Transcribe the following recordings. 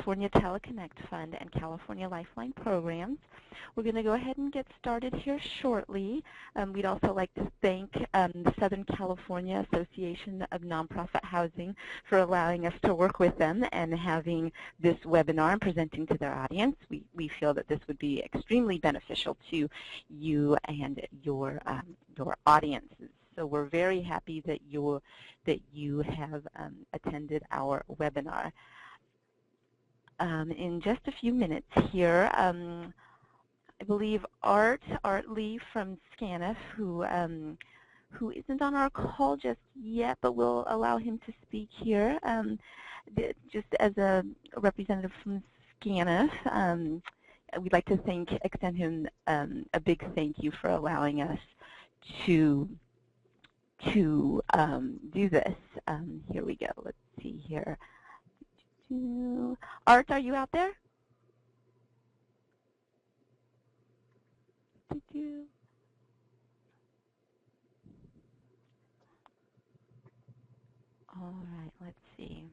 California Teleconnect Fund and California Lifeline programs. We're going to go ahead and get started here shortly. We'd also like to thank the Southern California Association of Nonprofit Housing for allowing us to work with them and having this webinar and presenting to their audience. We feel that this would be extremely beneficial to you and your audiences. So we're very happy that you have attended our webinar. In just a few minutes here, I believe Art Lee from SCANF, who isn't on our call just yet, but we'll allow him to speak here. Just as a representative from SCANF, we'd like to extend him a big thank you for allowing us to do this. Here we go. Let's see here. Art, are you out there? All right, let's see.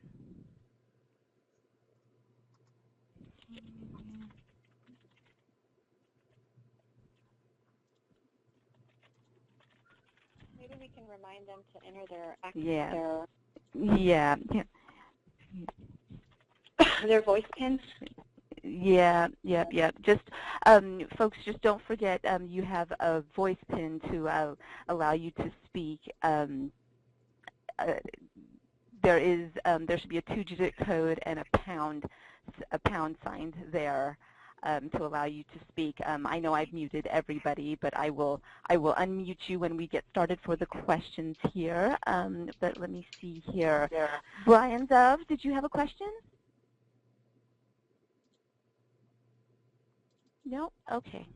Maybe we can remind them to enter their their voice pin. Yeah. Just folks, just don't forget you have a voice pin to allow you to speak. There should be a 2-digit code and a pound sign there to allow you to speak. I know I've muted everybody, but I will unmute you when we get started for the questions here. But let me see here. Brian Dove, did you have a question? No? Okay.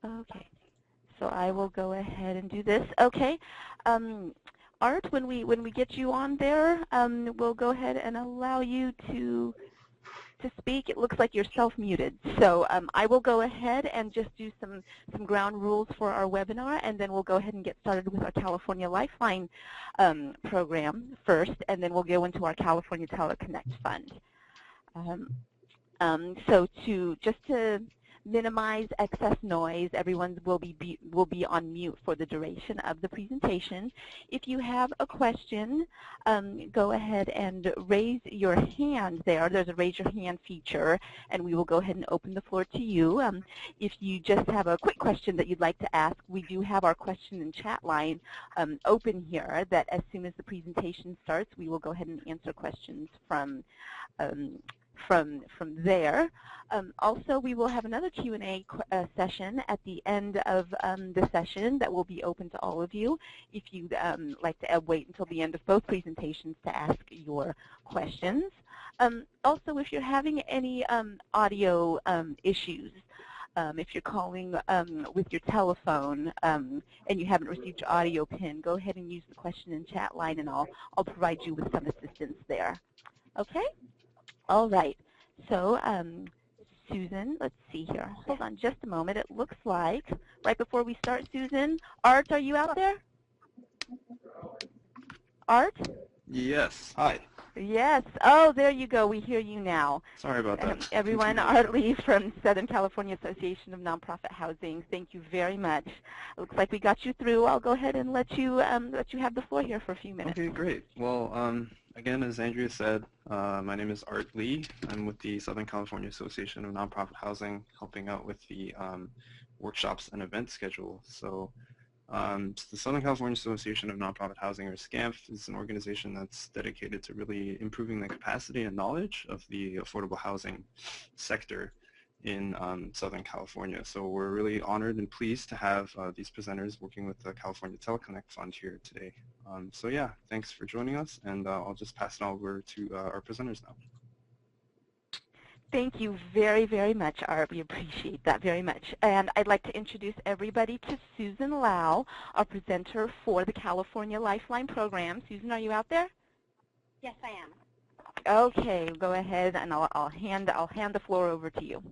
Okay. So I will go ahead and do this. Okay. Art, when we get you on there, we'll go ahead and allow you to speak. It looks like you're self-muted. So I will go ahead and just do some ground rules for our webinar, and then we'll go ahead and get started with our California Lifeline program first, and then we'll go into our California Teleconnect Fund. So just to minimize excess noise, everyone will be on mute for the duration of the presentation. If you have a question, go ahead and raise your hand there. There's a raise your hand feature, and we will go ahead and open the floor to you. If you just have a quick question that you'd like to ask, we do have our question and chat line open here, that as soon as the presentation starts, we will go ahead and answer questions from there. Also, we will have another Q&A session at the end of the session that will be open to all of you if you'd like to wait until the end of both presentations to ask your questions. Also, if you're having any audio issues, if you're calling with your telephone and you haven't received your audio pin, go ahead and use the question and chat line, and I'll provide you with some assistance there. Okay? All right. So, Susan, let's see here. Hold on just a moment. It looks like, right before we start, Susan, Art, are you out there? Art? Yes. Hi. Yes. Oh, there you go. We hear you now. Sorry about that. Everyone, Art Lee from Southern California Association of Nonprofit Housing. Thank you very much. It looks like we got you through. I'll go ahead and let you have the floor here for a few minutes. Okay, great. Well, again, as Andrea said, my name is Art Lee. I'm with the Southern California Association of Nonprofit Housing, helping out with the workshops and event schedule. So the Southern California Association of Nonprofit Housing, or SCANF, is an organization that's dedicated to really improving the capacity and knowledge of the affordable housing sector in Southern California. So we're really honored and pleased to have these presenters working with the California Teleconnect Fund here today. So yeah, thanks for joining us, and I'll just pass it over to our presenters now. Thank you very, very much, Art. We appreciate that very much. And I'd like to introduce everybody to Susan Lau, our presenter for the California Lifeline program. Susan, are you out there? Yes, I am. Okay, go ahead, and I'll hand the floor over to you.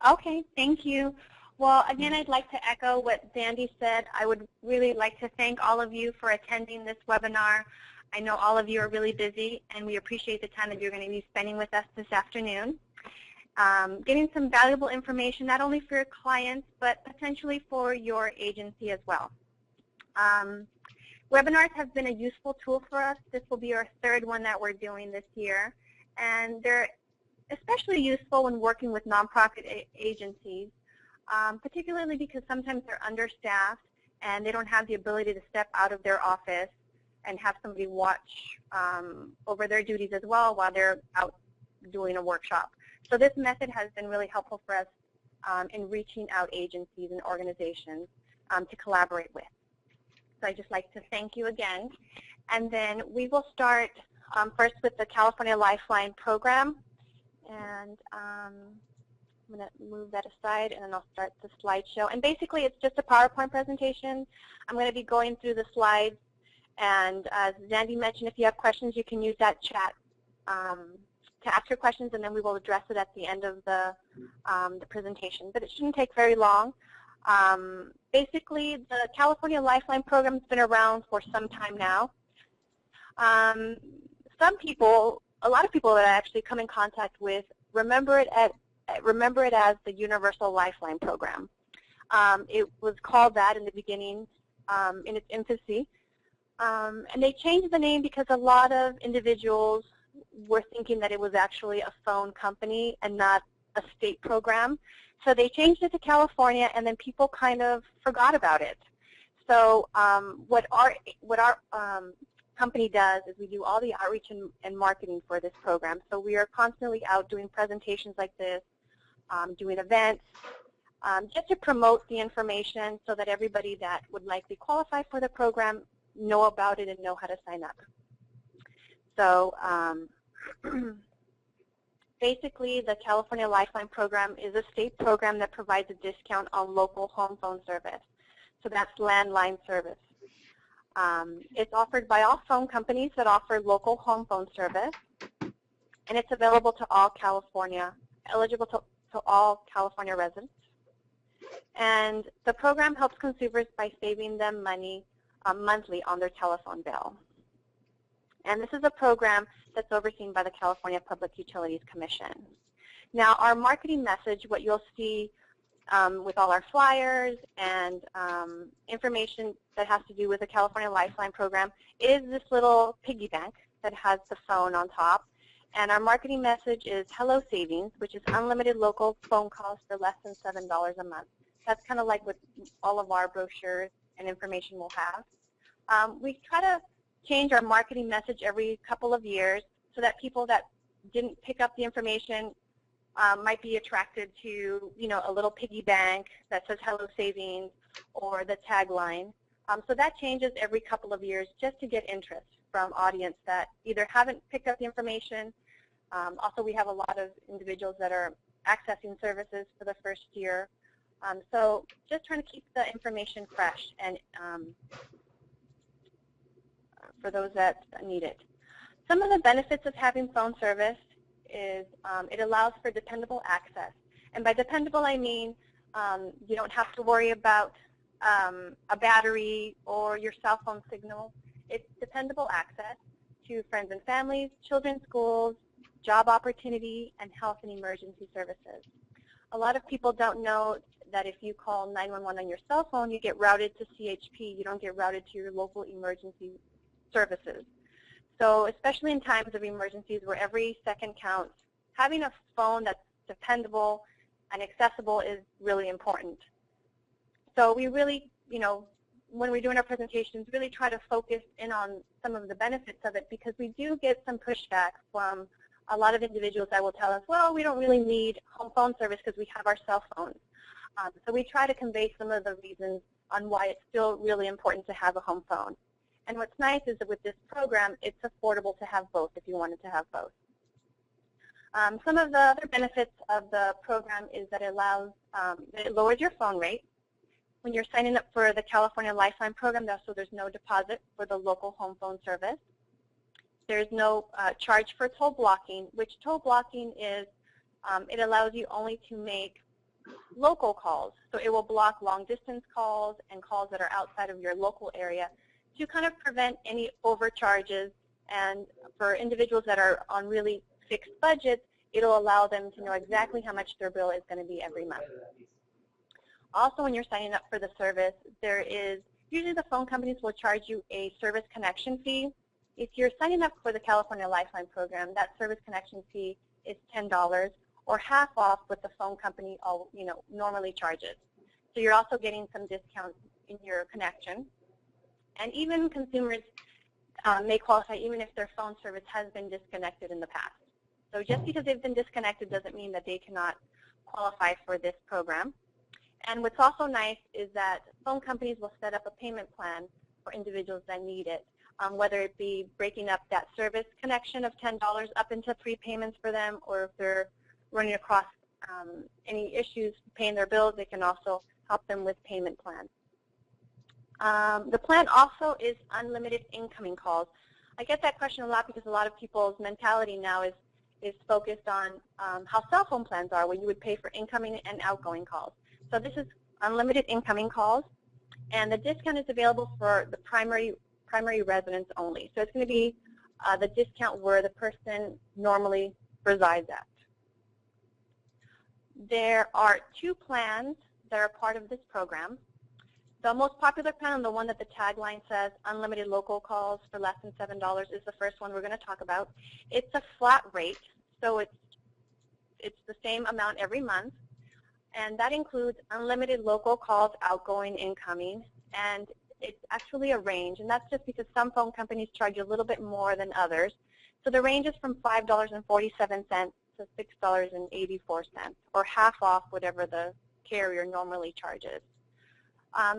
Okay, thank you. Well, again, I'd like to echo what Sandy said. I would really like to thank all of you for attending this webinar. I know all of you are really busy, and we appreciate the time that you're going to be spending with us this afternoon. Getting some valuable information not only for your clients, but potentially for your agency as well. Webinars have been a useful tool for us. This will be our third one that we're doing this year, and they're especially useful when working with nonprofit agencies, particularly because sometimes they're understaffed and they don't have the ability to step out of their office and have somebody watch over their duties as well while they're out doing a workshop. So this method has been really helpful for us in reaching out agencies and organizations to collaborate with. So I'd just like to thank you again. And then we will start first with the California Lifeline program. And I'm going to move that aside, and then I'll start the slideshow. And basically, it's just a PowerPoint presentation. I'm going to be going through the slides. And as Zandy mentioned, if you have questions, you can use that chat to ask your questions, and then we will address it at the end of the presentation. But it shouldn't take very long. Basically, the California Lifeline program has been around for some time now. Some people, a lot of people that I actually come in contact with, remember it as the Universal Lifeline program. It was called that in the beginning, in its infancy. And they changed the name because a lot of individuals were thinking that it was actually a phone company and not a state program. So they changed it to California, and then people kind of forgot about it. So what our company does is we do all the outreach and marketing for this program. So we are constantly out doing presentations like this, doing events, just to promote the information so that everybody that would likely qualify for the program know about it and know how to sign up. So basically, the California Lifeline program is a state program that provides a discount on local home phone service. So that's landline service. It's offered by all phone companies that offer local home phone service, and it's available to all California, eligible to all California residents. And the program helps consumers by saving them money monthly on their telephone bill. And this is a program that's overseen by the California Public Utilities Commission. Now, our marketing message, what you'll see with all our flyers and information that has to do with the California Lifeline program, is this little piggy bank that has the phone on top. And our marketing message is Hello Savings, which is unlimited local phone calls for less than $7 a month. That's kind of like what all of our brochures and information will have. We try to change our marketing message every couple of years so that people that didn't pick up the information might be attracted to, a little piggy bank that says Hello Savings or the tagline. So that changes every couple of years just to get interest from audience that either haven't picked up the information. Also, we have a lot of individuals that are accessing services for the first year. So just trying to keep the information fresh and for those that need it. Some of the benefits of having phone service is it allows for dependable access. And by dependable, I mean you don't have to worry about a battery or your cell phone signal. It's dependable access to friends and families, children's schools, job opportunity, and health and emergency services. A lot of people don't know that if you call 911 on your cell phone, you get routed to CHP. You don't get routed to your local emergency services. So especially in times of emergencies where every second counts, having a phone that's dependable and accessible is really important. So we really, when we're doing our presentations, really try to focus in on some of the benefits of it, because we do get some pushback from a lot of individuals that will tell us, well, we don't really need home phone service because we have our cell phones. So we try to convey some of the reasons on why it's still really important to have a home phone. And what's nice is that with this program, it's affordable to have both if you wanted to have both. Some of the other benefits of the program is that it lowers your phone rate. When you're signing up for the California Lifeline program, so there's no deposit for the local home phone service. There's no charge for toll blocking, which toll blocking is, it allows you only to make local calls. So it will block long distance calls and calls that are outside of your local area to kind of prevent any overcharges. And for individuals that are on really fixed budgets, it'll allow them to know exactly how much their bill is going to be every month. Also, when you're signing up for the service, there is usually the phone companies will charge you a service connection fee. If you're signing up for the California Lifeline program, that service connection fee is $10 or half off what the phone company normally charges. So you're also getting some discounts in your connection. And even consumers may qualify even if their phone service has been disconnected in the past. So just because they've been disconnected doesn't mean that they cannot qualify for this program. And what's also nice is that phone companies will set up a payment plan for individuals that need it, whether it be breaking up that service connection of $10 up into 3 payments for them, or if they're running across any issues paying their bills, they can also help them with payment plans. The plan also is unlimited incoming calls. I get that question a lot because a lot of people's mentality now is focused on how cell phone plans are, where you would pay for incoming and outgoing calls. So this is unlimited incoming calls, and the discount is available for the primary residents only. So it's going to be the discount where the person normally resides at. There are 2 plans that are part of this program. The most popular plan, and the one that the tagline says, unlimited local calls for less than $7, is the first one we're going to talk about. It's a flat rate, so it's the same amount every month, and that includes unlimited local calls, outgoing, incoming, and it's actually a range, and that's just because some phone companies charge a little bit more than others. So the range is from $5.47 to $6.84, or half off whatever the carrier normally charges.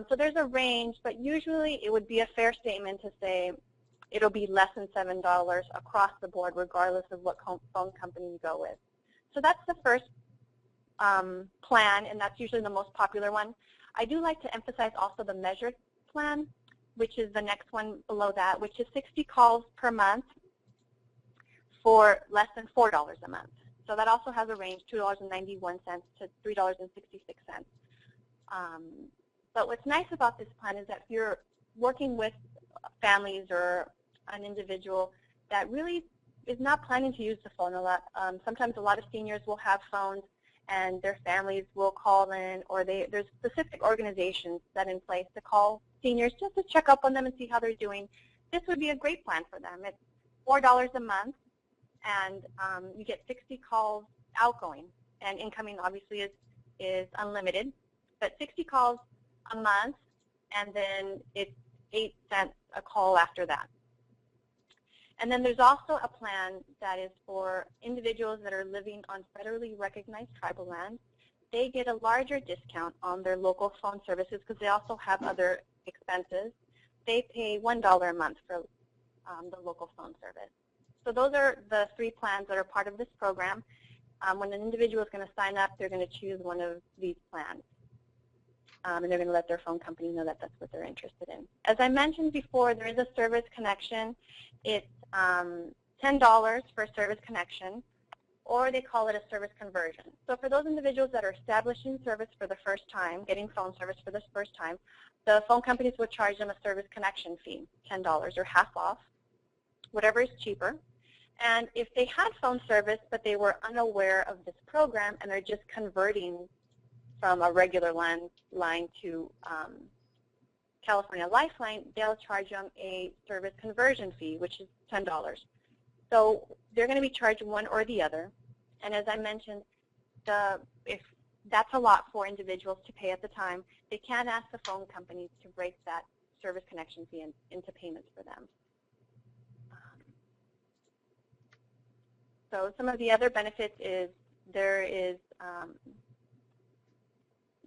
So there's a range, but usually it would be a fair statement to say it'll be less than $7 across the board, regardless of what phone company you go with. So that's the first plan, and that's usually the most popular one. I do like to emphasize also the measured plan, which is the next one below that, which is 60 calls per month for less than $4 a month. So that also has a range, $2.91 to $3.66. But what's nice about this plan is that if you're working with families or an individual that really is not planning to use the phone a lot, sometimes a lot of seniors will have phones and their families will call in, or there's specific organizations set in place to call seniors just to check up on them and see how they're doing. This would be a great plan for them. It's $4 a month, and you get 60 calls outgoing, and incoming obviously is unlimited, but 60 calls a month, and then it's 8 cents a call after that. And then there's also a plan that is for individuals that are living on federally recognized tribal land. They get a larger discount on their local phone services because they also have other expenses. They pay $1 a month for the local phone service. So those are the 3 plans that are part of this program. When an individual is going to sign up, they're going to choose one of these plans. And they're going to let their phone company know that that's what they're interested in. As I mentioned before, there is a service connection. It's $10 for a service connection, or they call it a service conversion. So for those individuals that are establishing service for the first time, getting phone service for the first time, the phone companies would charge them a service connection fee, $10 or half off, whatever is cheaper. And if they had phone service but they were unaware of this program and they're just converting from a regular line to California Lifeline, they'll charge them a service conversion fee, which is $10. So they're going to be charged one or the other. And as I mentioned, if that's a lot for individuals to pay at the time, they can ask the phone companies to break that service connection fee into payments for them. So some of the other benefits is there is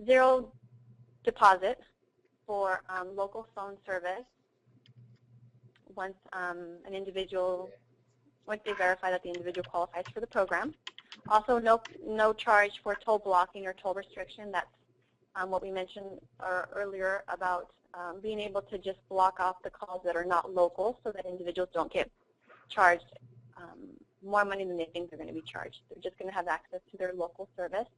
zero deposit for local phone service once they verify that the individual qualifies for the program. Also, no charge for toll blocking or toll restriction. That's what we mentioned earlier about being able to just block off the calls that are not local so that individuals don't get charged more money than they think they're going to be charged. They're just going to have access to their local service.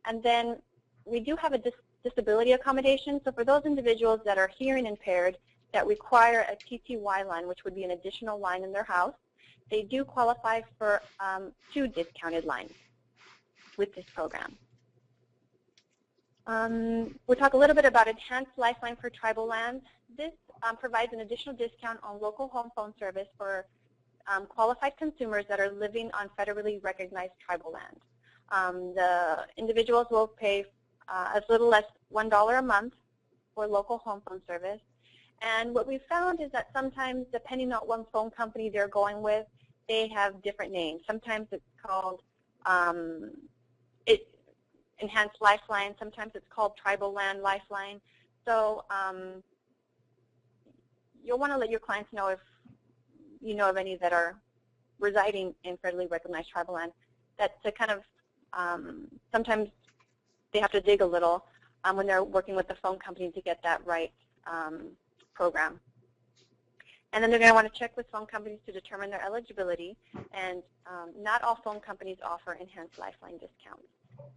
And then we do have a disability accommodation. So for those individuals that are hearing impaired, that require a TTY line, which would be an additional line in their house, they do qualify for 2 discounted lines with this program. We'll talk a little bit about Enhanced Lifeline for Tribal Lands. This provides an additional discount on local home phone service for qualified consumers that are living on federally recognized tribal land. The individuals will pay as little as $1 a month for local home phone service. And what we found is that sometimes, depending on what phone company they're going with, they have different names. Sometimes it's called Enhanced Lifeline. Sometimes it's called Tribal Land Lifeline. So you'll want to let your clients know if you know of any that are residing in federally recognized tribal land. That to kind of sometimes they have to dig a little when they're working with the phone company to get that right program. And then they're going to want to check with phone companies to determine their eligibility. And not all phone companies offer Enhanced Lifeline discounts.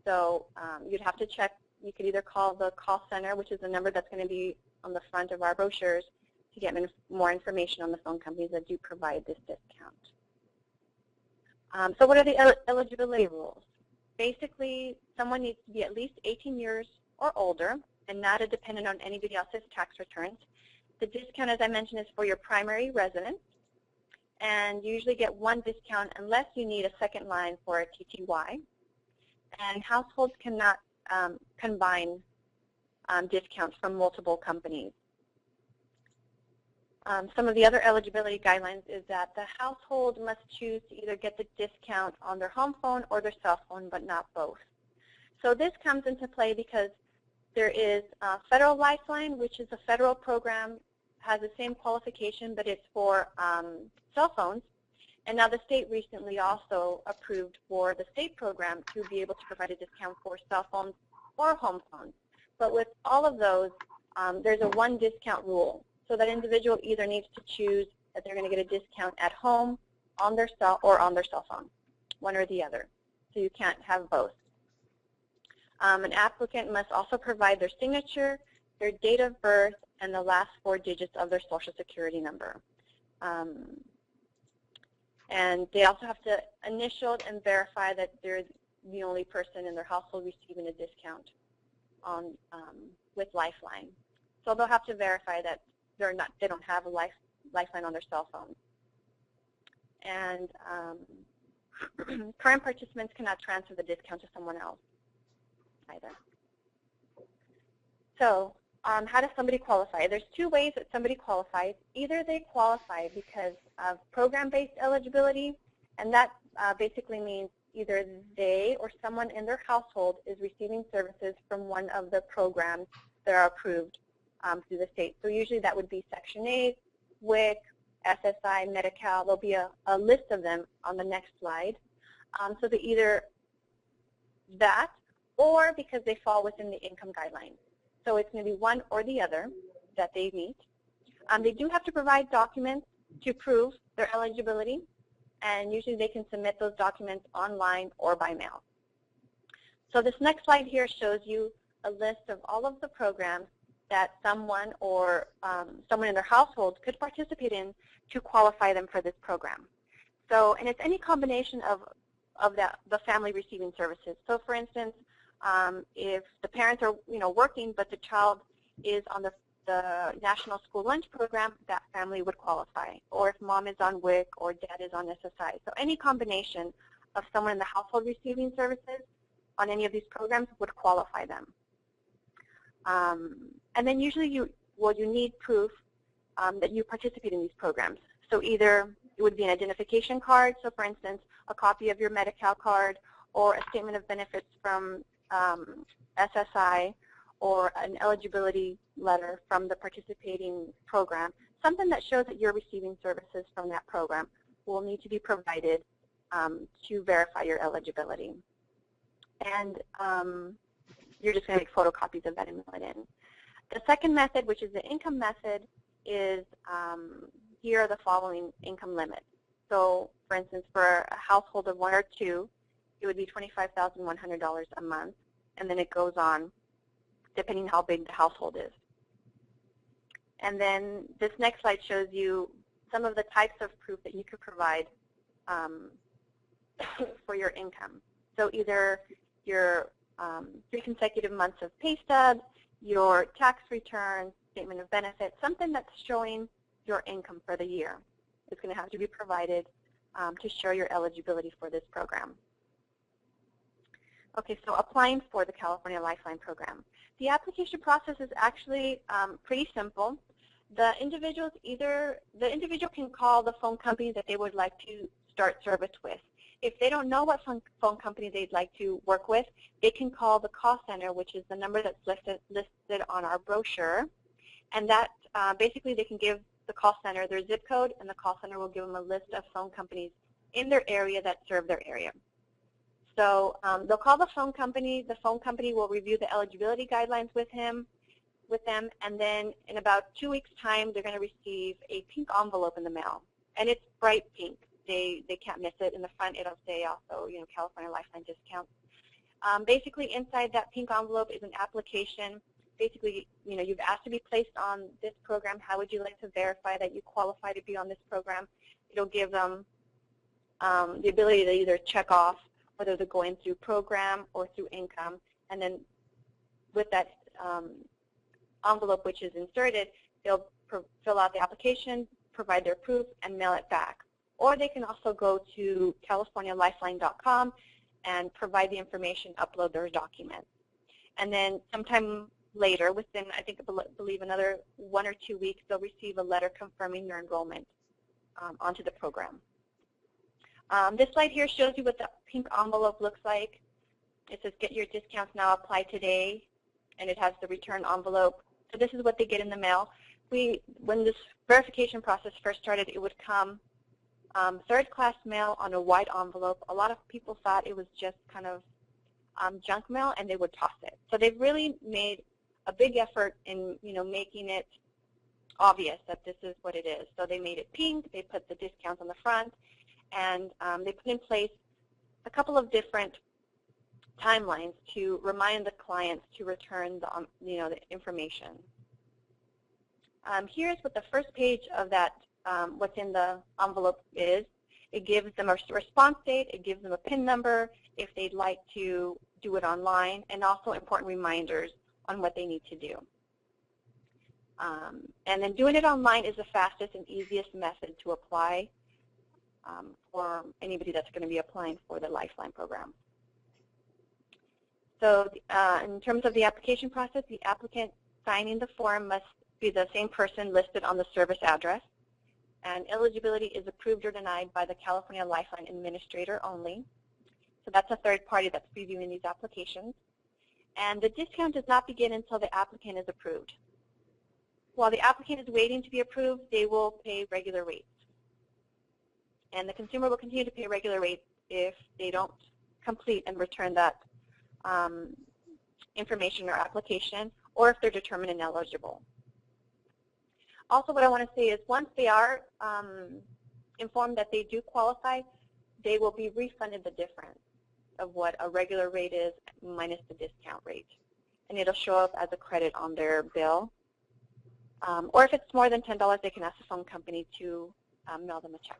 So you'd have to check. You could either call the call center, which is the number that's going to be on the front of our brochures, to get more information on the phone companies that do provide this discount. So what are the eligibility rules? Basically, someone needs to be at least 18 years or older and not a dependent on anybody else's tax returns. The discount, as I mentioned, is for your primary residence, and you usually get 1 discount unless you need a second line for a TTY. And households cannot combine discounts from multiple companies. Some of the other eligibility guidelines is that the household must choose to either get the discount on their home phone or their cell phone, but not both. So this comes into play because there is Federal Lifeline, which is a federal program, has the same qualification, but it's for cell phones. And now the state recently also approved for the state program to be able to provide a discount for cell phones or home phones. But with all of those, there's a 1 discount rule. So that individual either needs to choose that they're going to get a discount at home, on their cell, or on their cell phone, one or the other. So you can't have both. An applicant must also provide their signature, their date of birth, and the last 4 digits of their Social Security number. And they also have to initial and verify that they're the only person in their household receiving a discount on with Lifeline. So they'll have to verify that they don't have a Lifeline on their cell phone. And current participants cannot transfer the discount to someone else either. So how does somebody qualify? There's 2 ways that somebody qualifies. Either they qualify because of program-based eligibility, and that basically means either they or someone in their household is receiving services from one of the programs that are approved through the state. So usually that would be Section 8, WIC, SSI, Medi-Cal. There'll be a list of them on the next slide. So they either that or because they fall within the income guidelines. So it's going to be one or the other that they meet. They do have to provide documents to prove their eligibility, and usually they can submit those documents online or by mail. So this next slide here shows you a list of all of the programs that someone or someone in their household could participate in to qualify them for this program. So, and it's any combination of the family receiving services. So for instance, if the parents are working but the child is on the National School Lunch Program, that family would qualify. Or if mom is on WIC or dad is on SSI. So any combination of someone in the household receiving services on any of these programs would qualify them. And then usually you need proof that you participate in these programs. So either it would be an identification card, so for instance, a copy of your Medi-Cal card, or a statement of benefits from SSI, or an eligibility letter from the participating program, something that shows that you're receiving services from that program will need to be provided to verify your eligibility. And you're just going to make photocopies of that and mail it in. The second method, which is the income method, is here are the following income limits. So, for instance, for a household of 1 or 2, it would be $25,100 a month, and then it goes on depending how big the household is. And then this next slide shows you some of the types of proof that you could provide for your income. So either your 3 consecutive months of pay stubs, your tax return, statement of benefits, something that's showing your income for the year is going to have to be provided to show your eligibility for this program. Okay, so applying for the California Lifeline program. The application process is actually pretty simple. The individual can call the phone company that they would like to start service with. If they don't know what phone company they'd like to work with, they can call the call center, which is the number that's listed on our brochure. And that basically they can give the call center their zip code, and the call center will give them a list of phone companies in their area that serve their area. So they'll call the phone company. The phone company will review the eligibility guidelines with them, and then in about 2 weeks' time, they're going to receive a pink envelope in the mail, and it's bright pink. They can't miss it. In the front, it'll say also, California Lifeline discount. Basically, inside that pink envelope is an application. Basically, you've asked to be placed on this program. How would you like to verify that you qualify to be on this program? It'll give them the ability to either check off whether they're going through program or through income, and then with that envelope which is inserted, they'll fill out the application, provide their proof, and mail it back. Or they can also go to CaliforniaLifeline.com and provide the information, upload their documents. And then sometime later, within, I believe another 1 or 2 weeks, they'll receive a letter confirming their enrollment onto the program. This slide here shows you what the pink envelope looks like. It says, get your discounts now, apply today, and it has the return envelope. So this is what they get in the mail. When this verification process first started, it would come third-class mail on a white envelope. A lot of people thought it was just kind of junk mail, and they would toss it. So they've really made a big effort in making it obvious that this is what it is. So they made it pink. They put the discounts on the front, and they put in place a couple of different timelines to remind the clients to return the information. Here's what the first page of that what's in the envelope is. It gives them a response date. It gives them a PIN number if they'd like to do it online, and also important reminders on what they need to do. And then doing it online is the fastest and easiest method to apply for anybody that's going to be applying for the Lifeline program. So in terms of the application process, the applicant signing the form must be the same person listed on the service address. And eligibility is approved or denied by the California Lifeline administrator only. So that's a third party that's reviewing these applications. And the discount does not begin until the applicant is approved. While the applicant is waiting to be approved, they will pay regular rates. And the consumer will continue to pay regular rates if they don't complete and return that information or application, or if they're determined ineligible. Also, what I want to say is once they are informed that they do qualify, they will be refunded the difference of what a regular rate is minus the discount rate. And it'll show up as a credit on their bill. Or if it's more than $10, they can ask the phone company to mail them a check.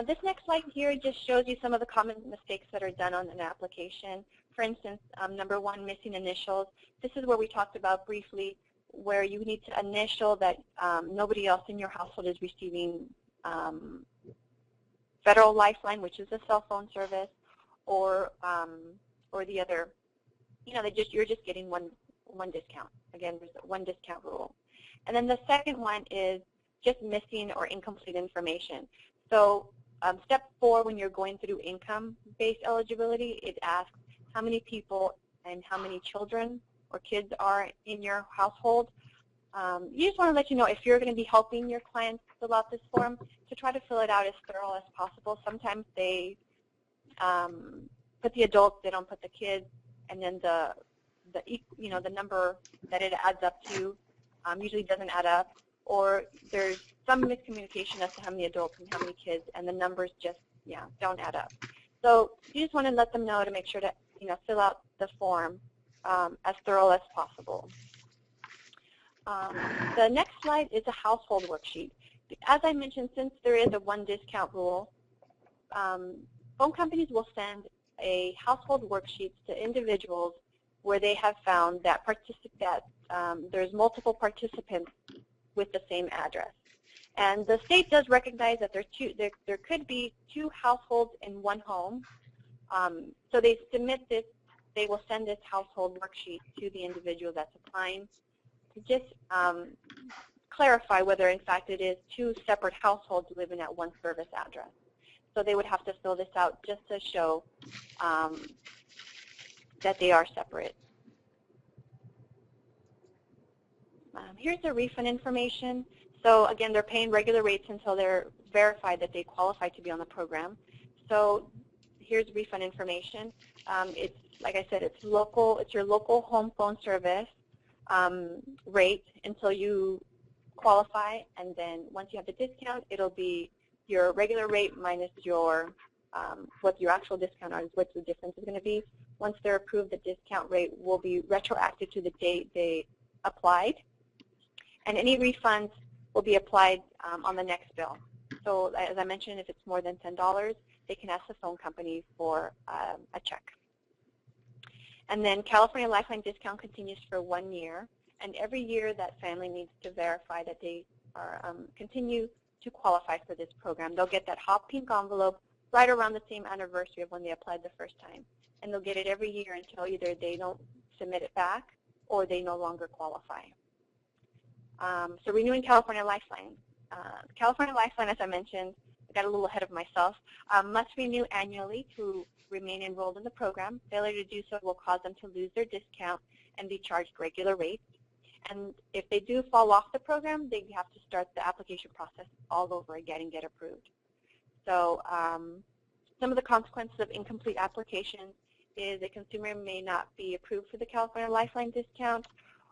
This next slide here just shows you some of the common mistakes that are done on an application. For instance, number 1, missing initials. This is where we talked about briefly where you need to initial that nobody else in your household is receiving Federal Lifeline, which is a cell phone service, or the other. You're just getting one discount. Again, there's a 1 discount rule. And then the second one is just missing or incomplete information. So step 4, when you're going through income-based eligibility, it asks how many people and how many children or kids are in your household. You just want to let you know if you're going to be helping your clients fill out this form to try to fill it out as thorough as possible. Sometimes they put the adults, they don't put the kids, and then the number that it adds up to usually doesn't add up, or there's some miscommunication as to how many adults and how many kids, and the numbers just don't add up. So you just want to let them know to make sure to fill out the form as thorough as possible. The next slide is a household worksheet. As I mentioned, since there is a one discount rule, phone companies will send a household worksheet to individuals where they have found that there's multiple participants with the same address. And the state does recognize that there could be two households in one home. So they will send this household worksheet to the individual that's applying to just clarify whether in fact it is two separate households living at one service address. So they would have to fill this out just to show that they are separate. Here's the refund information. So again, they're paying regular rates until they're verified that they qualify to be on the program. So here's refund information. It's, like I said, it's your local home phone service rate until you qualify, and then once you have the discount, it'll be your regular rate minus your what your actual discount is, what the difference is going to be. Once they're approved, the discount rate will be retroactive to the date they applied, and any refunds will be applied on the next bill. So as I mentioned, if it's more than $10, they can ask the phone company for a check. And then California Lifeline discount continues for 1 year, and every year that family needs to verify that they are continue to qualify for this program. They'll get that hot pink envelope right around the same anniversary of when they applied the first time, and they'll get it every year until either they don't submit it back or they no longer qualify. So renewing California Lifeline. California Lifeline, as I mentioned, I got a little ahead of myself, must renew annually to remain enrolled in the program. Failure to do so will cause them to lose their discount and be charged regular rates. And if they do fall off the program, they have to start the application process all over again and get approved. So some of the consequences of incomplete applications is a consumer may not be approved for the California Lifeline discount,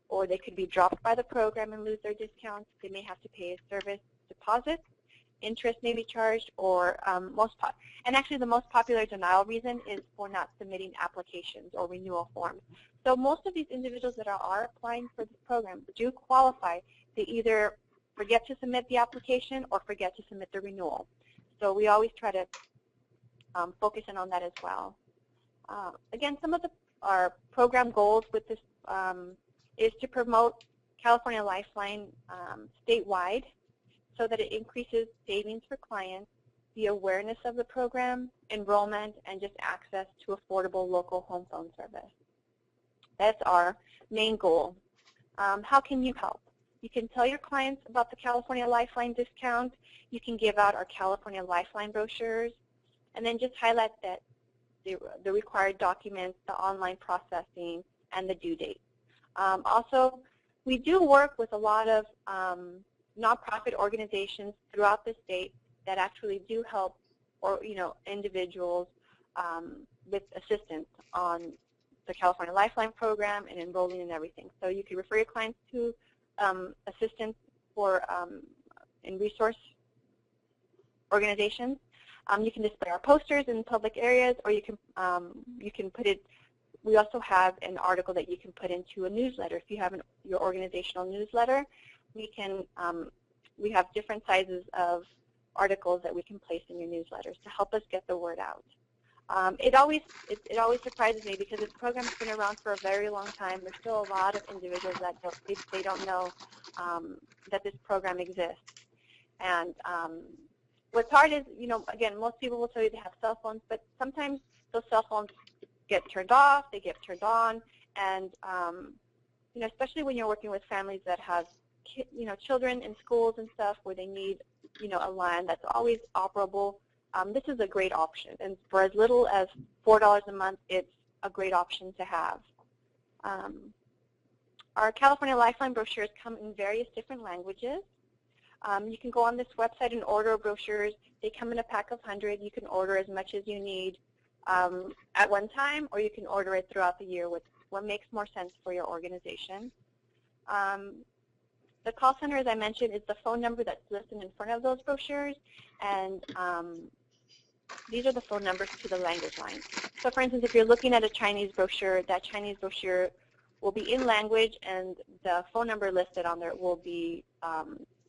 or they could be dropped by the program and lose their discounts. They may have to pay a service deposit. Interest may be charged, or and actually the most popular denial reason is for not submitting applications or renewal forms. So most of these individuals that are applying for this program do qualify. They either forget to submit the application or forget to submit the renewal. So we always try to focus in on that as well. Again, some of our program goals with this is to promote California Lifeline statewide, so that it increases savings for clients, the awareness of the program, enrollment, and just access to affordable local home phone service. That's our main goal. How can you help? You can tell your clients about the California Lifeline discount. You can give out our California Lifeline brochures, and then just highlight that the required documents, the online processing, and the due date. Also, we do work with a lot of nonprofit organizations throughout the state that actually do help, individuals with assistance on the California Lifeline program and enrolling and everything. So you can refer your clients to assistance for in resource organizations. You can display our posters in public areas, or you can put it. We also have an article that you can put into a newsletter. If you have your organizational newsletter, we have different sizes of articles that we can place in your newsletters to help us get the word out. It always surprises me because this program's been around for a very long time. There's still a lot of individuals that they don't know that this program exists. And what's hard is, again, most people will tell you they have cell phones, but sometimes those cell phones get turned off, they get turned on, and especially when you're working with families that have children in schools and stuff where they need a line that's always operable. This is a great option, and for as little as $4 a month, it's a great option to have. Our California Lifeline brochures come in various different languages. You can go on this website and order brochures. They come in a pack of 100. You can order as much as you need at one time, or you can order it throughout the year with what makes more sense for your organization. The call center, as I mentioned, is the phone number that's listed in front of those brochures, and these are the phone numbers to the language line. So for instance, if you're looking at a Chinese brochure, that Chinese brochure will be in language, and the phone number listed on there will be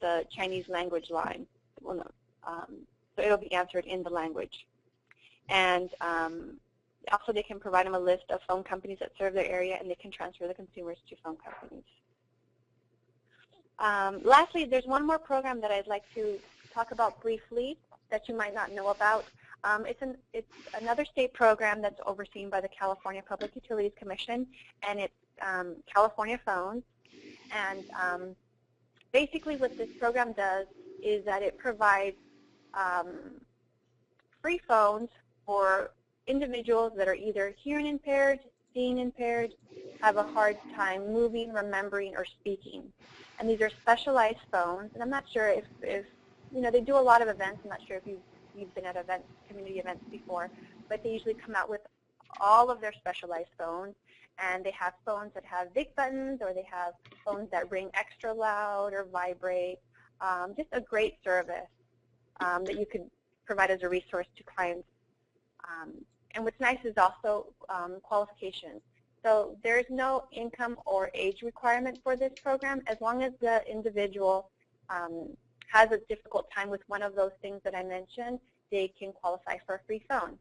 the Chinese language line. Well, no, so it'll be answered in the language. And also they can provide them a list of phone companies that serve their area, and they can transfer the consumers to phone companies. Lastly, there's one more program that I'd like to talk about briefly that you might not know about. It's another state program that's overseen by the California Public Utilities Commission, and it's California Phones. And basically what this program does is that it provides free phones for individuals that are either hearing impaired, seeing impaired, have a hard time moving, remembering, or speaking. And these are specialized phones, and I'm not sure if you know, they do a lot of events. I'm not sure if you've been at events, community events before, but they usually come out with all of their specialized phones, and they have phones that have big buttons, or they have phones that ring extra loud or vibrate. Just a great service that you could provide as a resource to clients. And what's nice is also qualifications. So there's no income or age requirement for this program. As long as the individual has a difficult time with one of those things that I mentioned, they can qualify for a free phone.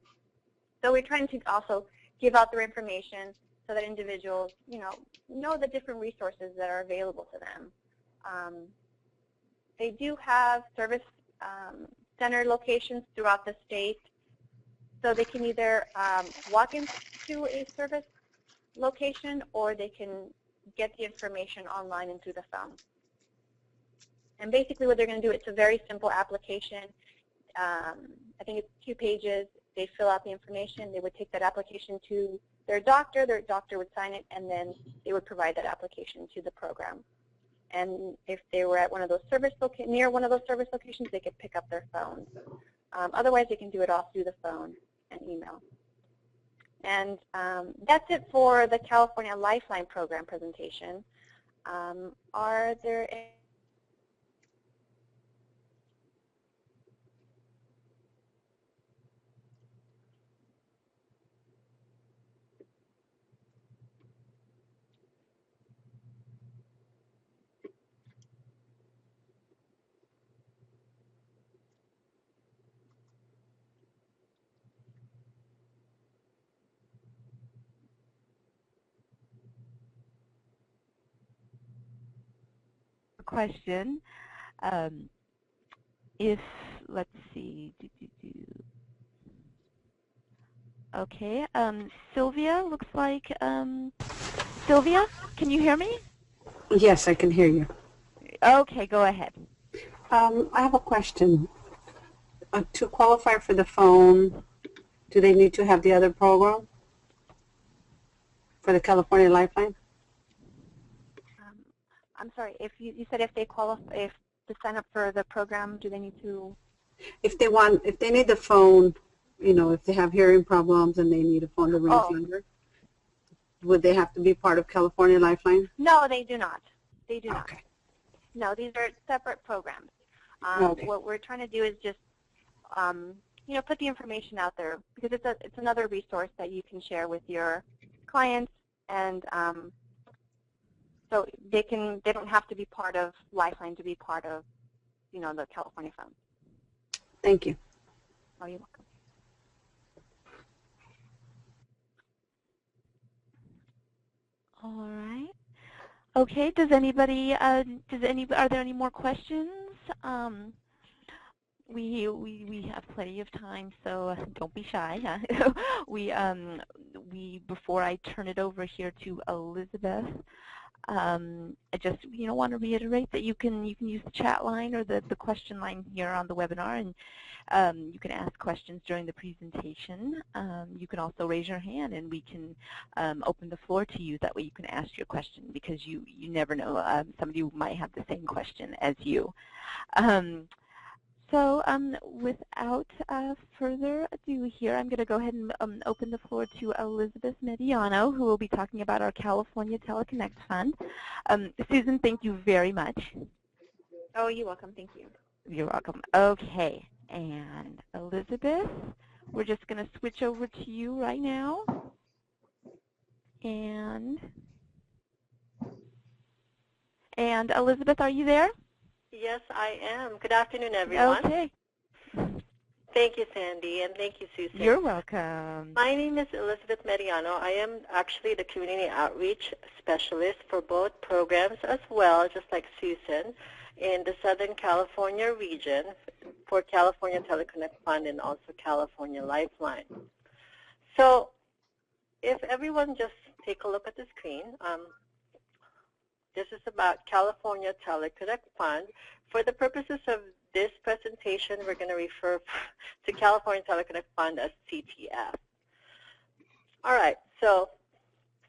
So we're trying to also give out their information so that individuals, you know the different resources that are available to them. They do have service center locations throughout the state, so they can either walk into a service location, or they can get the information online and through the phone. And basically what they're going to do, it's a very simple application. I think it's 2 pages. They fill out the information. They would take that application to their doctor would sign it, and then they would provide that application to the program. And if they were at one of those near one of those service locations, they could pick up their phone. Otherwise, they can do it all through the phone and email. And that's it for the California Lifeline program presentation. Are there any question? Let's see. Okay, Sylvia, looks like, Sylvia, can you hear me? Yes, I can hear you. Okay, go ahead. I have a question. To qualify for the phone, do they need to have the other program for the California Lifeline? I'm sorry, if you said if they qualify, if to sign up for the program, do they need to? If they need the phone, you know, if they have hearing problems and they need a phone to ring younger, would they have to be part of California Lifeline? No, they do not. They do not. Okay. No, these are separate programs. Okay. What we're trying to do is just, you know, put the information out there, because it's another resource that you can share with your clients, and so they don't have to be part of Lifeline to be part of, you know, the California Phone. Thank you. Oh, you're welcome. All right. Okay. Does anybody? Are there any more questions? We have plenty of time, so don't be shy. Before I turn it over here to Elizabeth, I just want to reiterate that you can use the chat line or the question line here on the webinar, and you can ask questions during the presentation. You can also raise your hand, and we can open the floor to you. That way you can ask your question, because you never know, somebody might have the same question as you. So without further ado here, I'm going to go ahead and open the floor to Elizabeth Mediano, who will be talking about our California Teleconnect Fund. Susan, thank you very much. Oh, you're welcome. Thank you. You're welcome. Okay, and Elizabeth, we're just going to switch over to you right now. And And Elizabeth, are you there? Yes, I am. Good afternoon, everyone. Okay. Thank you, Sandy, and thank you, Susan. You're welcome. My name is Elizabeth Mediano. I am actually the Community Outreach Specialist for both programs as well, just like Susan, in the Southern California region for California Teleconnect Fund and also California Lifeline. So if everyone just take a look at the screen, this is about California Teleconnect Fund. For the purposes of this presentation, we're going to refer to California Teleconnect Fund as CTF. All right, so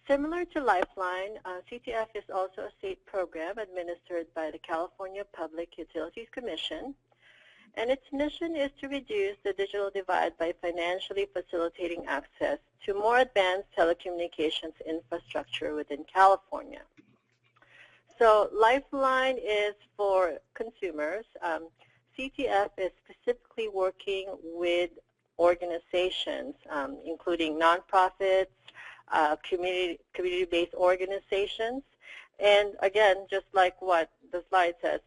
similar to Lifeline, CTF is also a state program administered by the California Public Utilities Commission, and its mission is to reduce the digital divide by financially facilitating access to more advanced telecommunications infrastructure within California. So Lifeline is for consumers. CTF is specifically working with organizations, including nonprofits, community-based organizations. And again, just like what the slide says,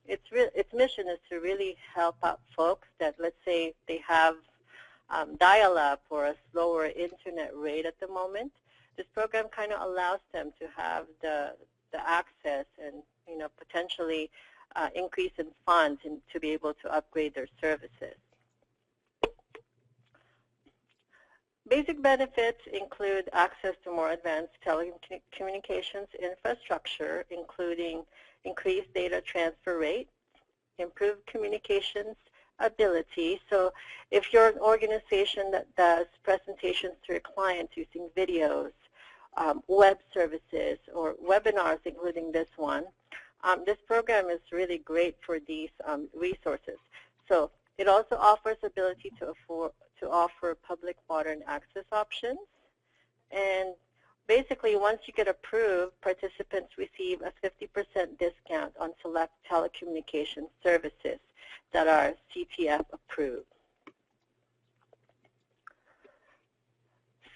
its mission is to really help out folks that, let's say, they have dial-up or a slower internet rate at the moment. This program kind of allows them to have the access and, you know, potentially increase in funds to be able to upgrade their services. Basic benefits include access to more advanced telecommunications infrastructure, including increased data transfer rate, improved communications ability. So if you're an organization that does presentations to your clients using videos, web services, or webinars, including this one, this program is really great for these resources. So it also offers ability to offer public water and access options. And basically, once you get approved, participants receive a 50% discount on select telecommunications services that are CTF approved.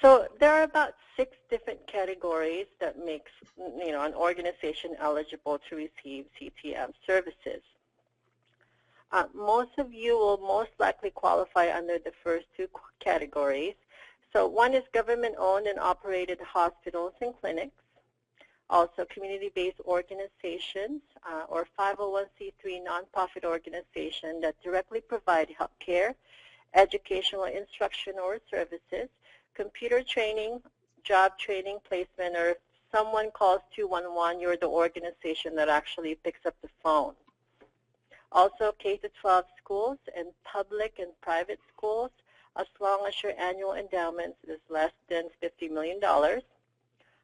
So there are about 6 different categories that makes, you know, an organization eligible to receive CTF services. Most of you will most likely qualify under the first 2 categories. So one is government-owned and operated hospitals and clinics, also community-based organizations or 501c3 nonprofit organization that directly provide health care, educational instruction or services, computer training, job training, placement, or if someone calls 211, you're the organization that actually picks up the phone. Also K-12 schools and public and private schools, as long as your annual endowment is less than $50 million.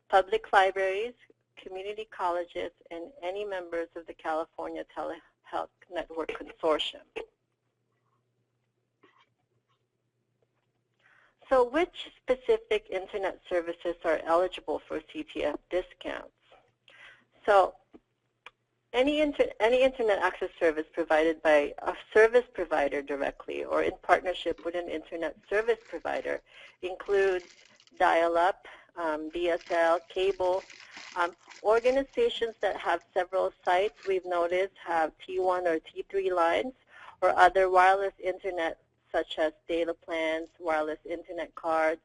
Public libraries, community colleges, and any members of the California Telehealth Network Consortium. So which specific internet services are eligible for CTF discounts? So any internet access service provided by a service provider directly or in partnership with an internet service provider includes dial-up, DSL, cable. Organizations that have several sites, we've noticed, have T1 or T3 lines or other wireless internet such as data plans, wireless internet cards,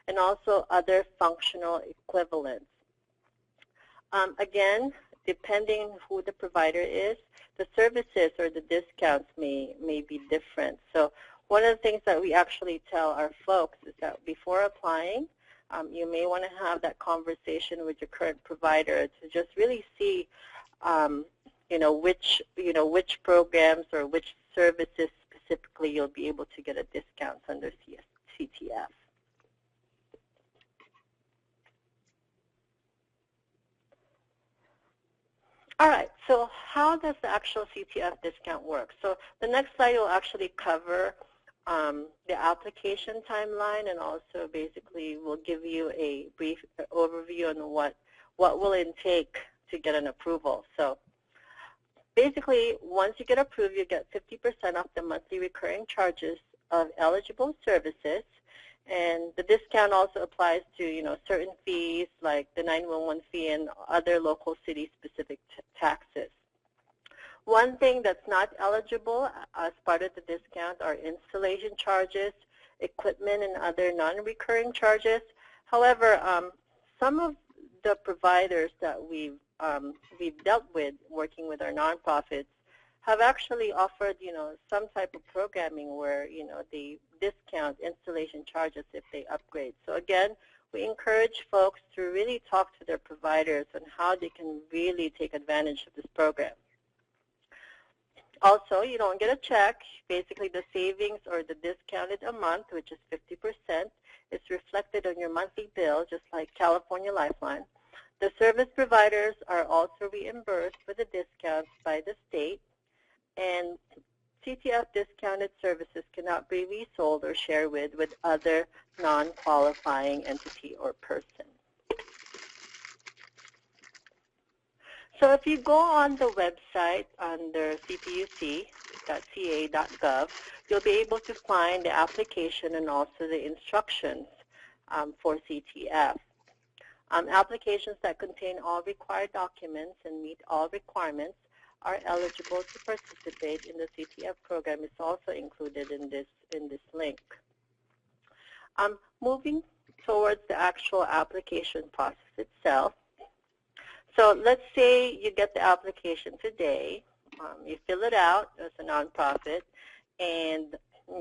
and also other functional equivalents. Again, depending who the provider is, the services or the discounts may be different. So one of the things that we actually tell our folks is that before applying, you may want to have that conversation with your current provider to just really see, which programs or which services specifically you'll be able to get a discount under CTF. All right, so how does the actual CTF discount work? So the next slide will actually cover the application timeline, and also basically will give you a brief overview on what will it take to get an approval. So basically, once you get approved, you get 50% off the monthly recurring charges of eligible services, And the discount also applies to, certain fees like the 911 fee and other local city-specific taxes. One thing that's not eligible as part of the discount are installation charges, equipment, and other non-recurring charges. However, some of the providers that we've dealt with working with our nonprofits have actually offered, some type of programming where, they discount installation charges if they upgrade. So again, we encourage folks to really talk to their providers on how they can really take advantage of this program. Also, you don't get a check. Basically, the savings or the discounted amount, which is 50%, is reflected on your monthly bill, just like California Lifeline. The service providers are also reimbursed for the discounts by the state, and CTF discounted services cannot be resold or shared with other non-qualifying entity or person. So if you go on the website under cpuc.ca.gov, you'll be able to find the application and also the instructions for CTF. Applications that contain all required documents and meet all requirements are eligible to participate in the CTF program is also included in this link. Moving towards the actual application process itself. So let's say you get the application today, you fill it out as a nonprofit, and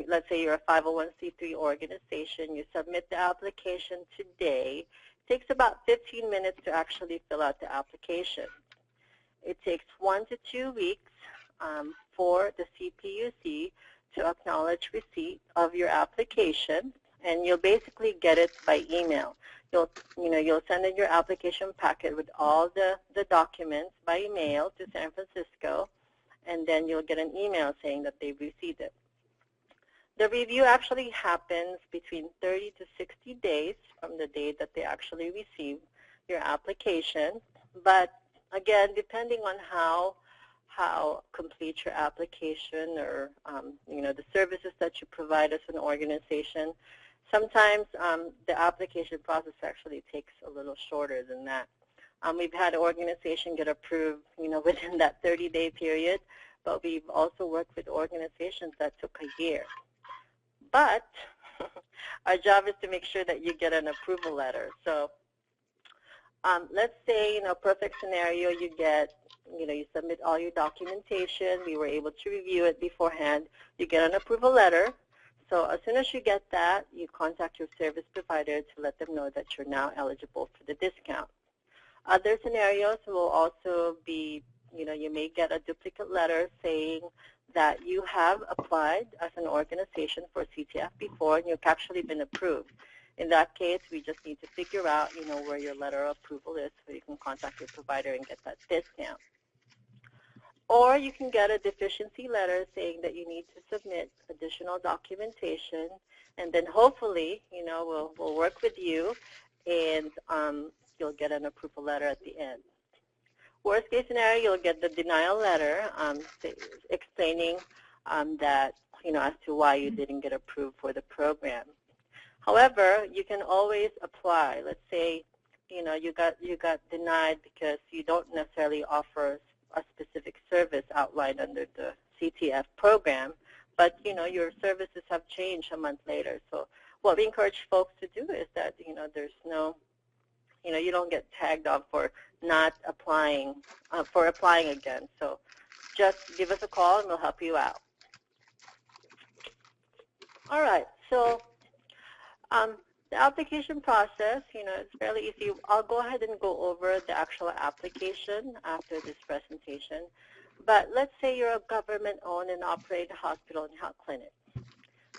let's say you're a 501c3 organization, you submit the application today. It takes about 15 minutes to actually fill out the application. It takes 1 to 2 weeks for the CPUC to acknowledge receipt of your application, and you'll basically get it by email. You'll send in your application packet with all the documents by email to San Francisco, and then you'll get an email saying that they've received it. The review actually happens between 30 to 60 days from the date that they actually receive your application. But again, depending on how complete your application or the services that you provide as an organization, sometimes the application process actually takes a little shorter than that. We've had an organization get approved, within that 30-day period, but we've also worked with organizations that took a year. But our job is to make sure that you get an approval letter. So let's say, perfect scenario, you get, you submit all your documentation. We were able to review it beforehand. You get an approval letter. So as soon as you get that, you contact your service provider to let them know that you're now eligible for the discount. Other scenarios will also be, you may get a duplicate letter saying that you have applied as an organization for CTF before and you've actually been approved. In that case, we just need to figure out, where your letter of approval is so you can contact your provider and get that discount. Or you can get a deficiency letter saying that you need to submit additional documentation, and then hopefully, we'll work with you and you'll get an approval letter at the end. Worst case scenario, you'll get the denial letter explaining that, as to why you didn't get approved for the program. However, you can always apply. Let's say, you got denied because you don't necessarily offer a specific service outlined under the CTF program, but your services have changed a month later. So what we encourage folks to do is that there's no, you don't get tagged on for not applying, for applying again. So just give us a call and we'll help you out. All right, so the application process, it's fairly easy. I'll go ahead and go over the actual application after this presentation. But let's say you're a government-owned and operated hospital and health clinic.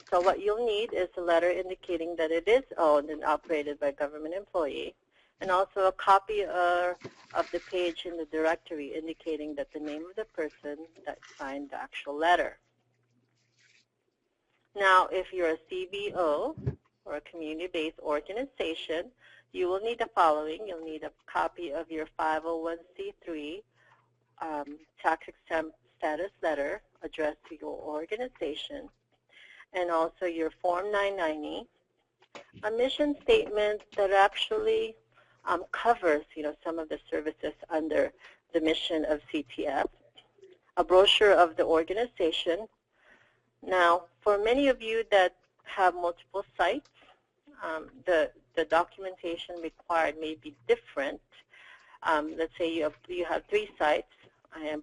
So what you'll need is a letter indicating that it is owned and operated by a government employee, and also a copy of the page in the directory indicating that the name of the person that signed the actual letter. Now, if you're a CBO, or a community-based organization, you will need the following. You'll need a copy of your 501c3 tax-exempt status letter addressed to your organization, and also your Form 990, A mission statement that actually covers, some of the services under the mission of CTF. A brochure of the organization. Now, for many of you that have multiple sites, the documentation required may be different. Let's say you have 3 sites,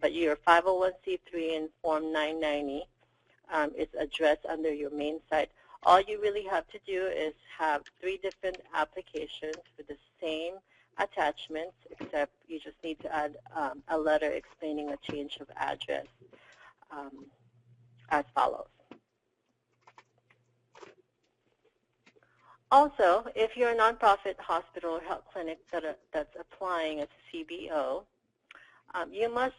but you're 501c3 and Form 990 is addressed under your main site. All you really have to do is have 3 different applications with the same attachments, except you just need to add a letter explaining a change of address as follows. Also, if you're a nonprofit hospital or health clinic that's applying as a CBO, you must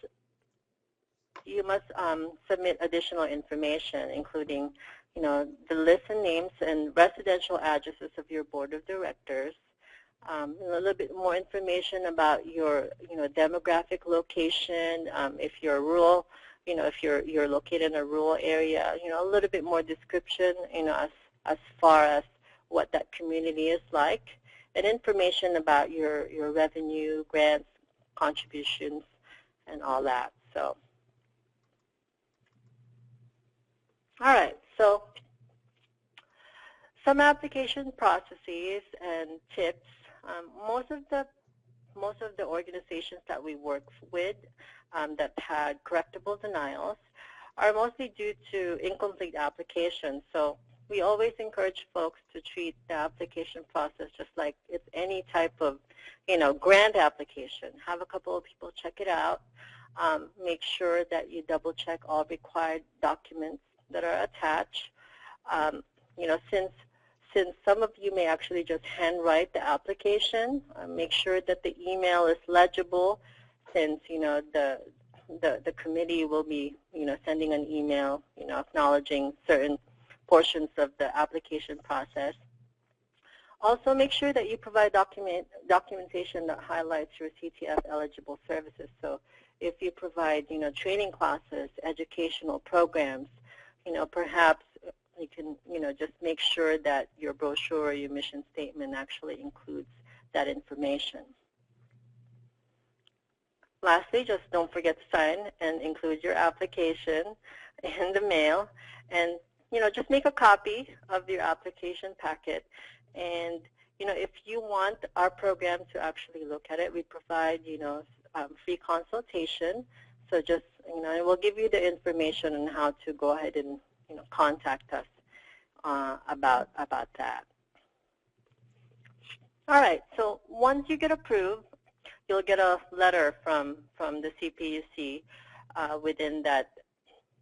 submit additional information, including, the list and names and residential addresses of your board of directors, a little bit more information about your, demographic location, if you're rural, if you're located in a rural area, a little bit more description, as far as what that community is like, and information about your revenue, grants, contributions, and all that. So, all right. So, some application processes and tips. Most of the organizations that we work with that had correctable denials are mostly due to incomplete applications. So we always encourage folks to treat the application process just like it's any type of, grant application. Have a couple of people check it out. Make sure that you double check all required documents that are attached. Since some of you may actually just handwrite the application, make sure that the email is legible, since the committee will be sending an email acknowledging certain portions of the application process. Also, make sure that you provide documentation that highlights your CTF eligible services. So if you provide training classes, educational programs, perhaps you can just make sure that your brochure or your mission statement actually includes that information. Lastly, just don't forget to sign and include your application in the mail, and just make a copy of your application packet. And if you want our program to actually look at it, we provide free consultation. So just we'll give you the information on how to go ahead and contact us about that. All right. So once you get approved, you'll get a letter from the CPUC within that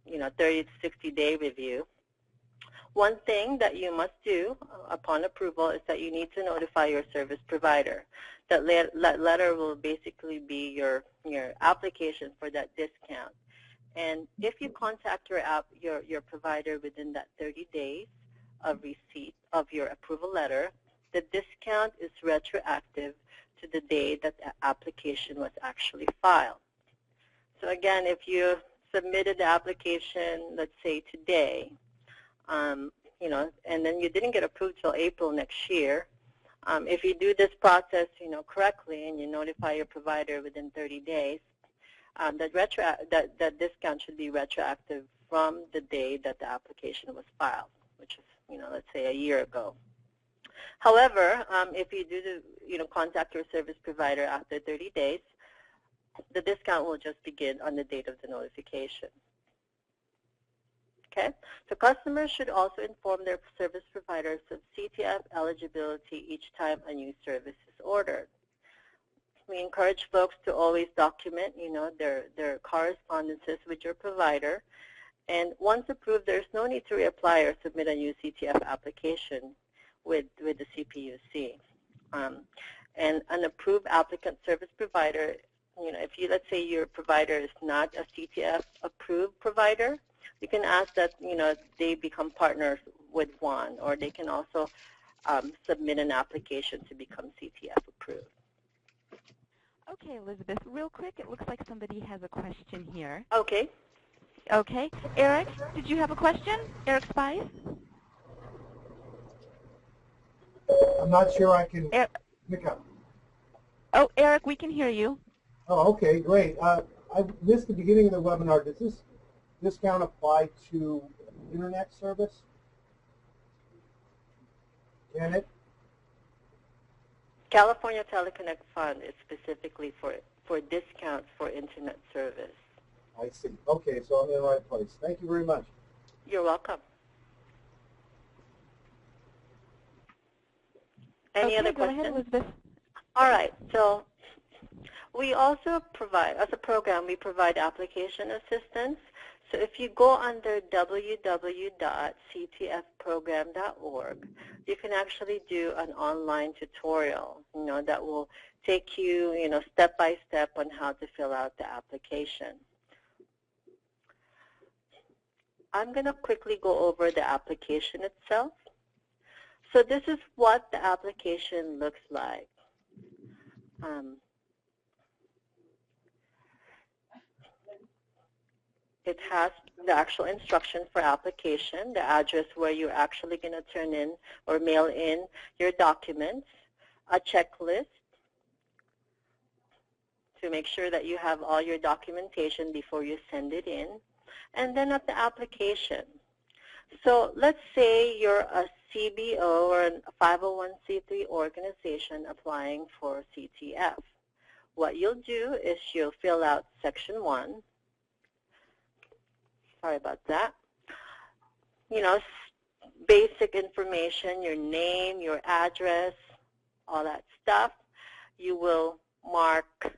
30 to 60-day review. One thing that you must do upon approval is that you need to notify your service provider. That letter will basically be your application for that discount. And if you contact your provider within that 30 days of receipt of your approval letter, the discount is retroactive to the day that the application was actually filed. So again, if you submitted the application, let's say today, and then you didn't get approved till April next year, if you do this process, correctly, and you notify your provider within 30 days, that discount should be retroactive from the day that the application was filed, which is, let's say a year ago. However, if you do contact your service provider after 30 days, the discount will just begin on the date of the notification. Okay, so customers should also inform their service providers of CTF eligibility each time a new service is ordered. We encourage folks to always document, their correspondences with your provider. And once approved, there's no need to reapply or submit a new CTF application with the CPUC. And an approved applicant service provider, let's say your provider is not a CTF approved provider, you can ask that, they become partners with one, or they can also submit an application to become CTF approved. Okay, Elizabeth, real quick, it looks like somebody has a question here. Okay. Okay. Eric, did you have a question? Eric Spies? I'm not sure I can Er pick up. Oh, Eric, we can hear you. Oh, okay, great. I missed the beginning of the webinar. Does this discount apply to internet service? Can it? California Teleconnect Fund is specifically for discounts for internet service. I see. Okay, so I'm in the right place. Thank you very much. You're welcome. Any other go questions? ahead, Elizabeth. All right. So we also provide, as a program, we provide application assistance. So if you go under www.ctfprogram.org, you can actually do an online tutorial, that will take you, step by step on how to fill out the application. I'm going to quickly go over the application itself. So this is what the application looks like. It has the actual instruction for application, the address where you're actually going to turn in or mail in your documents, a checklist to make sure that you have all your documentation before you send it in, and then at the application. So let's say you're a CBO or a 501c3 organization applying for CTF. What you'll do is you'll fill out Section 1. Sorry about that. Basic information, your name, your address, all that stuff. You will mark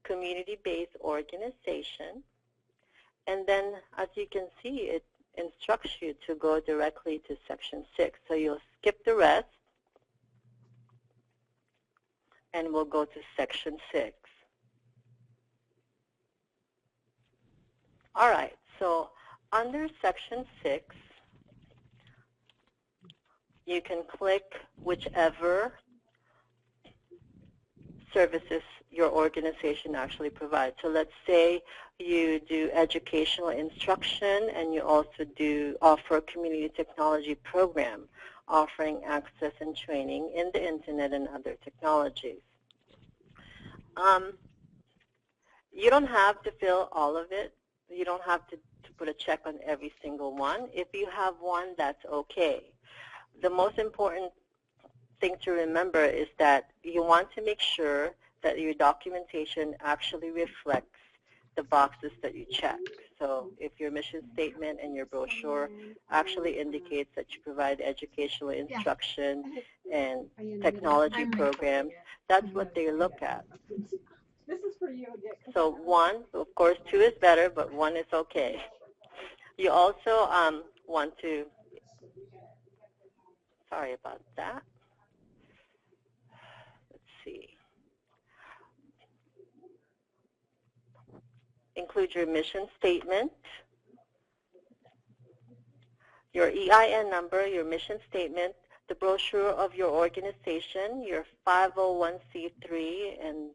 community-based organization. And then, as you can see, it instructs you to go directly to Section 6. So you'll skip the rest, and we'll go to Section 6. All right, so under Section 6, you can click whichever services your organization actually provides. So let's say you do educational instruction and you also do offer a community technology program offering access and training in the internet and other technologies. You don't have to fill all of it. You don't have to put a check on every single one. If you have one, that's okay. The most important thing to remember is that you want to make sure that your documentation actually reflects the boxes that you check. So if your mission statement and your brochure actually indicates that you provide educational instruction and technology programs, that's what they look at. This is for you, Dick. So 1, of course 2 is better, but 1 is okay. You also want to, sorry about that. Let's see. Include your mission statement, your EIN number, your mission statement, the brochure of your organization, your 501c3 and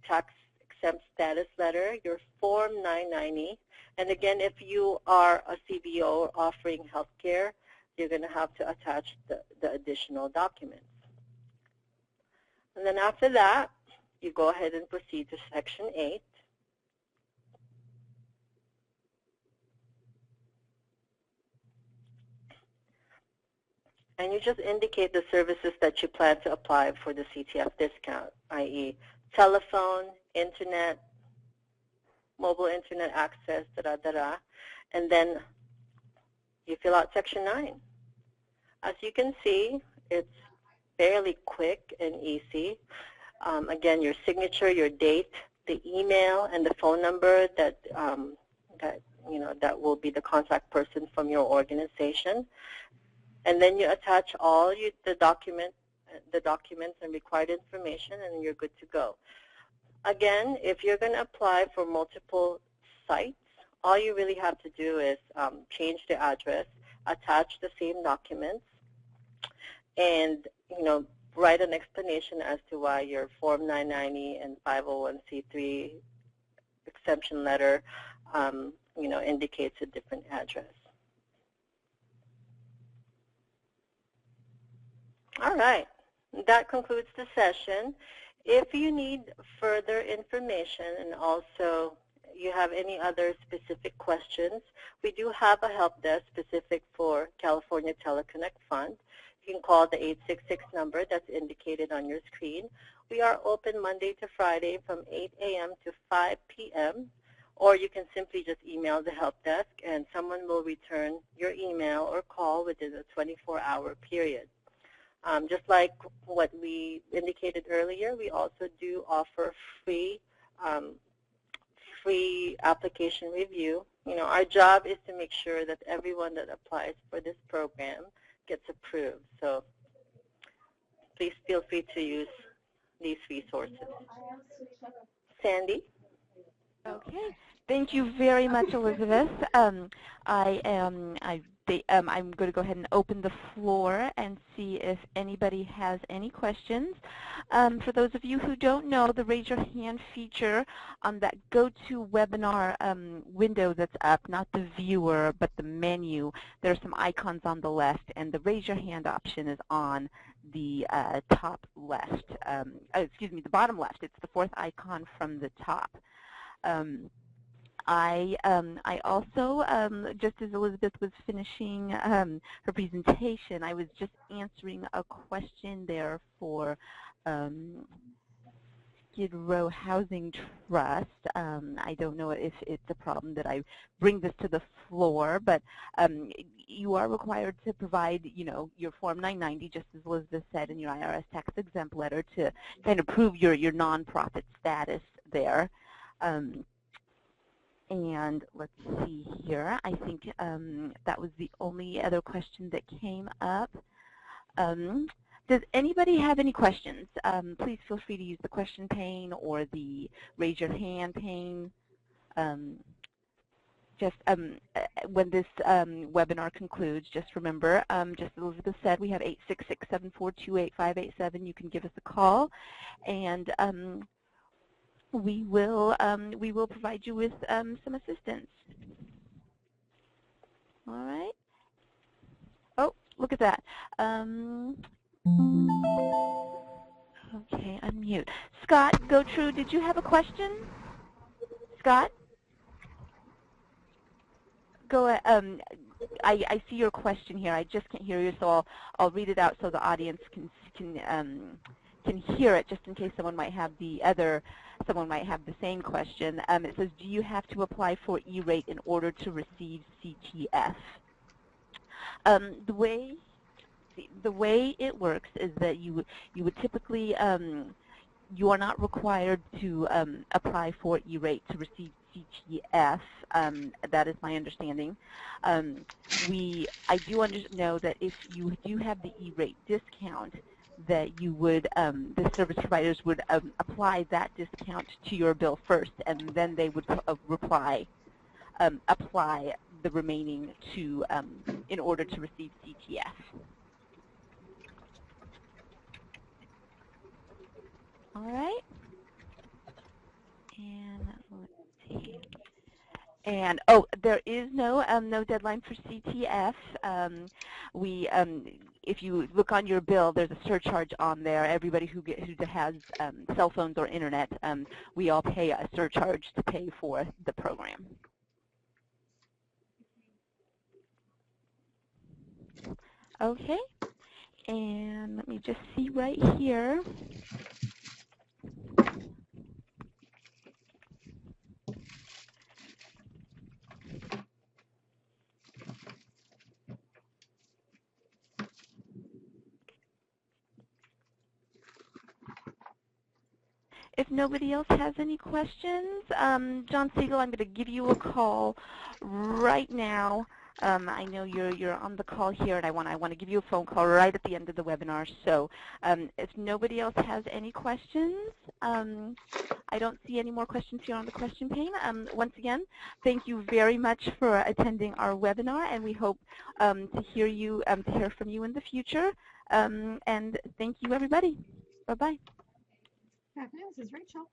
tax-exempt status letter, your Form 990. And again, if you are a CBO offering healthcare, you're going to have to attach the additional documents. And then after that, you go ahead and proceed to Section 8. And you just indicate the services that you plan to apply for the CTF discount, i.e. telephone, internet, mobile internet access, and then you fill out Section 9. As you can see, it's fairly quick and easy. Again, your signature, your date, the email, and the phone number that will be the contact person from your organization. And then you attach all the documents and required information, and you're good to go. Again, if you're going to apply for multiple sites, all you really have to do is change the address, attach the same documents, and write an explanation as to why your Form 990 and 501c3 exemption letter indicates a different address. All right. That concludes the session. If you need further information and also you have any other specific questions, we do have a help desk specific for California Teleconnect Fund. You can call the 866 number that's indicated on your screen. We are open Monday to Friday from 8 a.m. to 5 p.m. Or you can simply just email the help desk and someone will return your email or call within a 24-hour period. Just like what we indicated earlier, we also do offer free application review. You know, our job is to make sure that everyone that applies for this program gets approved. So please feel free to use these resources. Sandy? Okay. Thank you very much, Elizabeth. I'm going to go ahead and open the floor and see if anybody has any questions. For those of you who don't know, the raise your hand feature on that GoToWebinar window that's up, not the viewer, but the menu, there are some icons on the left, and the raise your hand option is on the top left. Excuse me, the bottom left. It's the fourth icon from the top. I also, just as Elizabeth was finishing her presentation, I was just answering a question there for Skid Row Housing Trust. I don't know if it's a problem that I bring this to the floor, but you are required to provide, you know, your Form 990, just as Elizabeth said, in your IRS tax exempt letter to kind of prove your nonprofit status there. And let's see here. I think that was the only other question that came up. Does anybody have any questions? Please feel free to use the question pane or the raise your hand pane. When this webinar concludes, just remember, just as Elizabeth said, we have 866-742-8587. You can give us a call, and we will provide you with some assistance. All right. Oh, look at that. Okay, unmute. Scott Gotru, did you have a question? Scott? Go ahead. I see your question here. I just can't hear you, so I'll read it out so the audience can hear it, just in case someone might have the same question. It says, do you have to apply for E-rate in order to receive CTF? The way it works is that you would typically, you are not required to apply for E-rate to receive CTF. That is my understanding. I do know that if you do have the E-rate discount, that you would, the service providers would apply that discount to your bill first, and then they would apply the remaining to in order to receive CTF. All right. And let's see. And oh, there is no deadline for CTF. If you look on your bill, there's a surcharge on there. Everybody who has cell phones or internet, we all pay a surcharge to pay for the program. Okay, and let me just see right here. If nobody else has any questions, John Siegel, I'm going to give you a call right now. I know you're on the call here, and I want to give you a phone call right at the end of the webinar. So if nobody else has any questions, I don't see any more questions here on the question pane. Once again, thank you very much for attending our webinar, and we hope to hear from you in the future. And thank you, everybody. Bye-bye. This is Rachel.